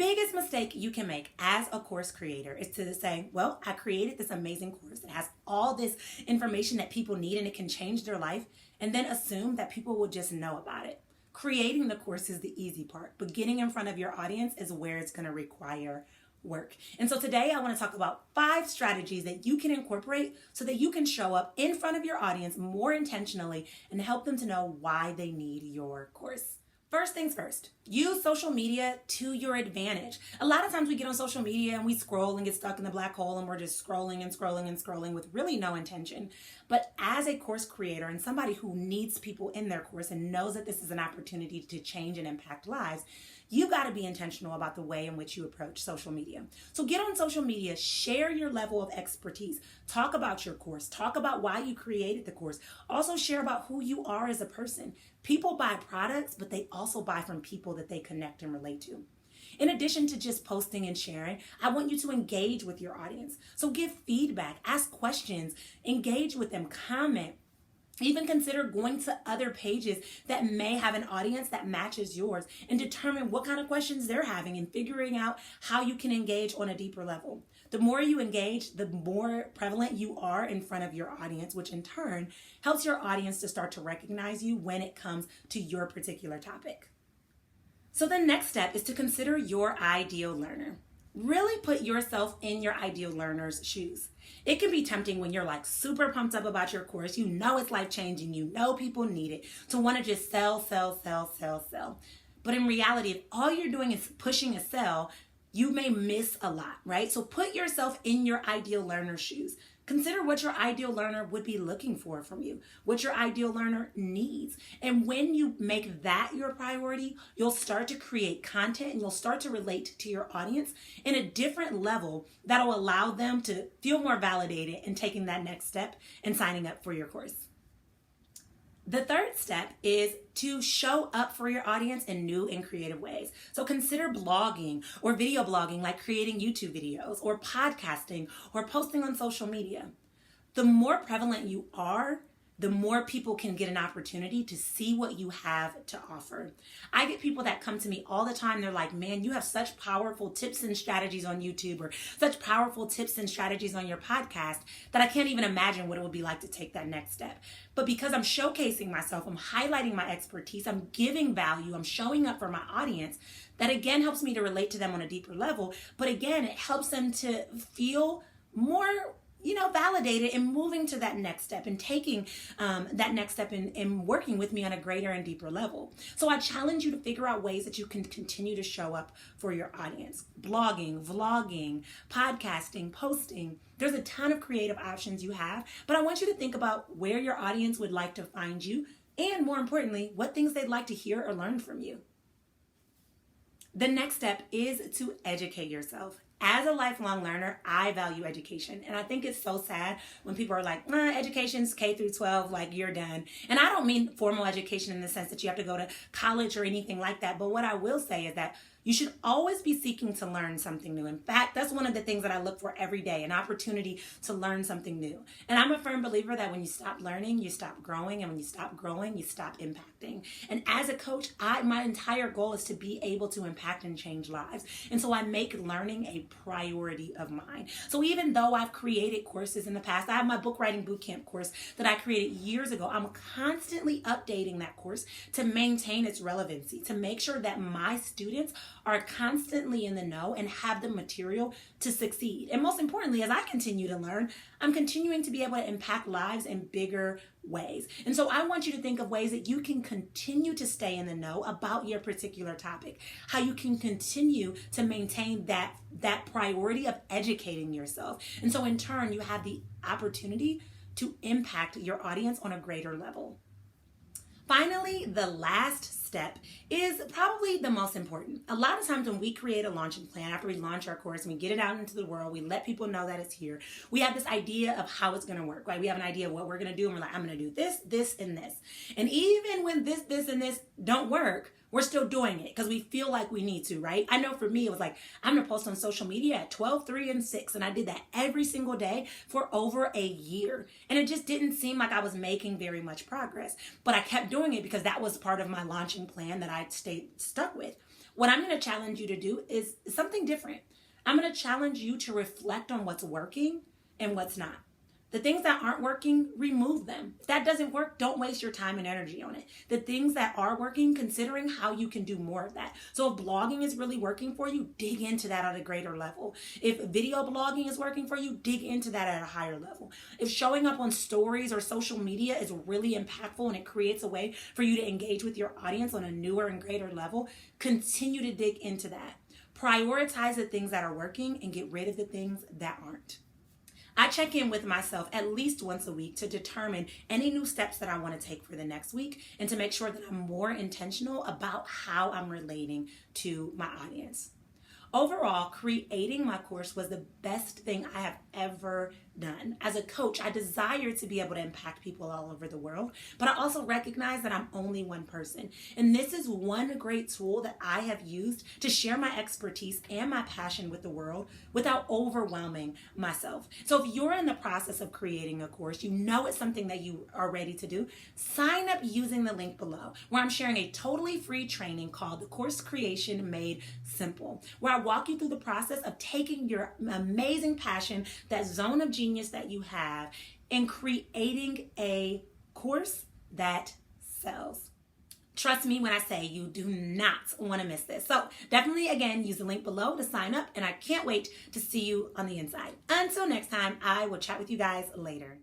biggest mistake you can make as a course creator is to say, well, I created this amazing course that has all this information that people need and it can change their life, and then assume that people will just know about it. Creating the course is the easy part, but getting in front of your audience is where it's going to require work. And so today I want to talk about 5 strategies that you can incorporate so that you can show up in front of your audience more intentionally and help them to know why they need your course. First things first, use social media to your advantage. A lot of times we get on social media and we scroll and get stuck in the black hole and we're just scrolling and scrolling and scrolling with really no intention. But as a course creator and somebody who needs people in their course and knows that this is an opportunity to change and impact lives, you got to be intentional about the way in which you approach social media. So get on social media, share your level of expertise, talk about your course, talk about why you created the course. Also share about who you are as a person. People buy products, but they also buy from people that they connect and relate to. In addition to just posting and sharing, I want you to engage with your audience. So give feedback, ask questions, engage with them, comment. Even consider going to other pages that may have an audience that matches yours and determine what kind of questions they're having and figuring out how you can engage on a deeper level. The more you engage, the more prevalent you are in front of your audience, which in turn helps your audience to start to recognize you when it comes to your particular topic. So the next step is to consider your ideal learner. Really put yourself in your ideal learner's shoes. It can be tempting when you're like super pumped up about your course, you know it's life-changing, you know people need it, to want to just sell. But in reality, if all you're doing is pushing a sell, you may miss a lot, right? So put yourself in your ideal learner's shoes. Consider what your ideal learner would be looking for from you, what your ideal learner needs. And when you make that your priority, you'll start to create content and you'll start to relate to your audience in a different level that'll allow them to feel more validated in taking that next step and signing up for your course. The third step is to show up for your audience in new and creative ways. So consider blogging or video blogging, like creating YouTube videos or podcasting or posting on social media. The more prevalent you are, the more people can get an opportunity to see what you have to offer. I get people that come to me all the time. They're like, man, you have such powerful tips and strategies on YouTube or such powerful tips and strategies on your podcast that I can't even imagine what it would be like to take that next step. But because I'm showcasing myself, I'm highlighting my expertise, I'm giving value, I'm showing up for my audience, that again helps me to relate to them on a deeper level. But again, it helps them to feel more validated and moving to that next step and taking that next step and working with me on a greater and deeper level. So I challenge you to figure out ways that you can continue to show up for your audience. Blogging, vlogging, podcasting, posting. There's a ton of creative options you have, but I want you to think about where your audience would like to find you and, more importantly, what things they'd like to hear or learn from you. The next step is to educate yourself. As a lifelong learner, I value education. And I think it's so sad when people are like, education's K through 12, like you're done. And I don't mean formal education in the sense that you have to go to college or anything like that. But what I will say is that you should always be seeking to learn something new. In fact, that's one of the things that I look for every day, an opportunity to learn something new. And I'm a firm believer that when you stop learning, you stop growing. And when you stop growing, you stop impacting. And as a coach, my entire goal is to be able to impact and change lives. And so I make learning a priority of mine. So even though I've created courses in the past, I have my book writing bootcamp course that I created years ago. I'm constantly updating that course to maintain its relevancy, to make sure that my students are constantly in the know and have the material to succeed. And most importantly, as I continue to learn, I'm continuing to be able to impact lives in bigger ways. And so I want you to think of ways that you can continue to stay in the know about your particular topic, how you can continue to maintain that priority of educating yourself. And so in turn, you have the opportunity to impact your audience on a greater level. Finally, the last step is probably the most important. A lot of times when we create a launching plan, after we launch our course and we get it out into the world, we let people know that it's here, we have this idea of how it's going to work, right? We have an idea of what we're going to do, and we're like, I'm going to do this, this, and this. And even when this, and this don't work, we're still doing it because we feel like we need to, right? I know for me, it was like, I'm going to post on social media at 12, 3, and 6. And I did that every single day for over a year. And it just didn't seem like I was making very much progress. But I kept doing it because that was part of my launching plan that I stayed stuck with. What I'm going to challenge you to do is something different. I'm going to challenge you to reflect on what's working and what's not. The things that aren't working, remove them. If that doesn't work, don't waste your time and energy on it. The things that are working, considering how you can do more of that. So if blogging is really working for you, dig into that at a greater level. If video blogging is working for you, dig into that at a higher level. If showing up on stories or social media is really impactful and it creates a way for you to engage with your audience on a newer and greater level, continue to dig into that. Prioritize the things that are working and get rid of the things that aren't. I check in with myself at least once a week to determine any new steps that I want to take for the next week and to make sure that I'm more intentional about how I'm relating to my audience. Overall, creating my course was the best thing I have ever done. As a coach, I desire to be able to impact people all over the world, but I also recognize that I'm only one person. And this is one great tool that I have used to share my expertise and my passion with the world without overwhelming myself. So if you're in the process of creating a course, you know it's something that you are ready to do, sign up using the link below, where I'm sharing a totally free training called The Course Creation Made Simple, where I walk you through the process of taking your amazing passion, that zone of genius that you have, and creating a course that sells. Trust me when I say you do not want to miss this. So definitely, again, use the link below to sign up, and I can't wait to see you on the inside. Until next time, I will chat with you guys later.